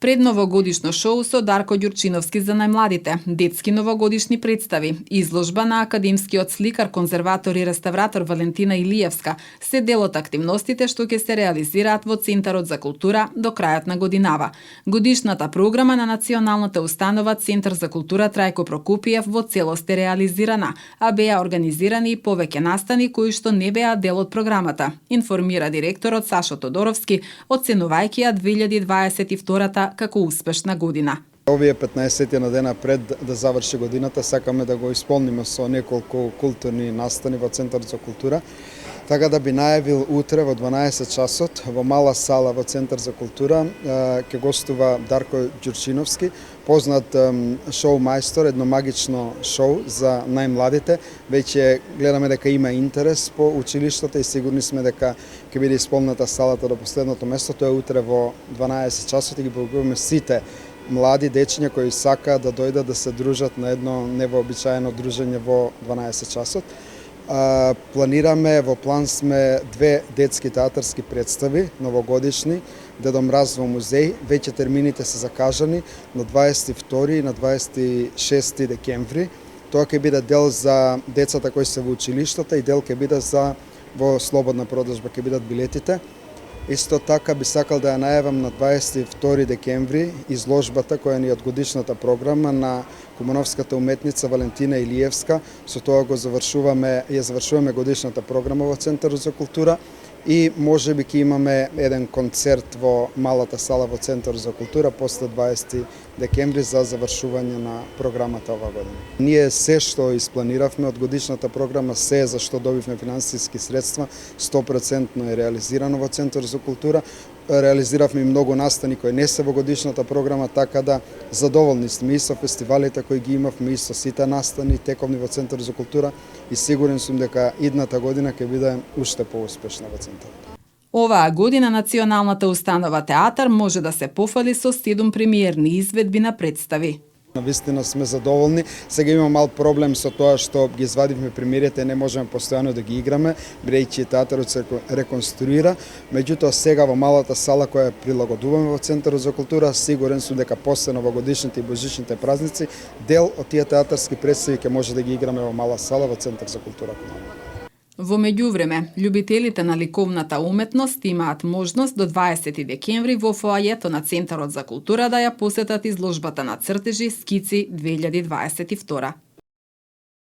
Предновогодишно шоу со Дарко Ѓурчиновски за најмладите, детски новогодишни представи, изложба на академскиот сликар, конзерватор и реставратор Валентина Илиевска се дел од активностите што ќе се реализираат во Центарот за култура до крајот на годинава. Годишната програма на Националната установа Центар за култура Трајко Прокопиев во целост е реализирана, а беа организирани и повеќе настани кои што не беа дел од програмата, информира директорот Сашо Тодоровски, оценувајќи ја 2022 како успешна година. Овие 15 на дена пред да заврши годината сакаме да го исполниме со неколку културни настани во Центарот за култура. Така да би најавил утре во 12 часот во мала сала во Центар за култура ќе гостува Дарко Ѓурчиновски, познат шоу мајстор, едно магично шоу за најмладите. Веќе гледаме дека има интерес по училиштата и сигурни сме дека ќе биде исполната салата до последното место. Тоа е утре во 12 часот и ги повикуваме сите млади дечиња кои сакаат да дојдат да се дружат на едно невообичаено дружење во 12 часот. Планираме, во план сме 2 детски театарски представи, новогодишни, Дедо Мраз во музеј. Веќе термините се закажани на 22 и на 26 декември. Тоа ќе биде дел за децата кои се во училиштата и дел ќе биде за во слободна продажба ќе бидат билетите. Исто така би сакал да ја најавам на 22 декември изложбата која ни е од годишната програма на кумановската уметница Валентина Илиевска. Со тоа ја завршуваме годишната програма во Центарот за култура и можеби ќе имаме еден концерт во малата сала во Центарот за култура после 20 декември за завршување на програмата оваа година. Ние се што испланиравме од годишната програма, се за што добивме финансиски средства, 100% е реализирано во Центарот за култура. Реализиравме и многу настани кои не се во годишната програма, така да задоволни сме и со фестивалите кои ги имавме и со сите настани тековни во Центарот за култура и сигурен сум дека идната година ќе биде уште поуспешна во Центарот. Оваа година Националната установа театар може да се пофали со 7 премиерни изведби на представи. Навистина сме задоволни. Сега има мал проблем со тоа што ги извадивме премиерите, не можеме постојано да ги играме, бидејќи театарот се реконструира. Меѓутоа сега во малата сала која прилагодуваме во Центарот за култура, сигурен сум дека после новогодишните и божичните празници дел од тие театарски представи ќе може да ги играме во мала сала во Центар за култура. Во меѓувреме, љубителите на ликовната уметност имаат можност до 20 декември во фоајето на Центарот за култура да ја посетат изложбата на цртежи скици 2022.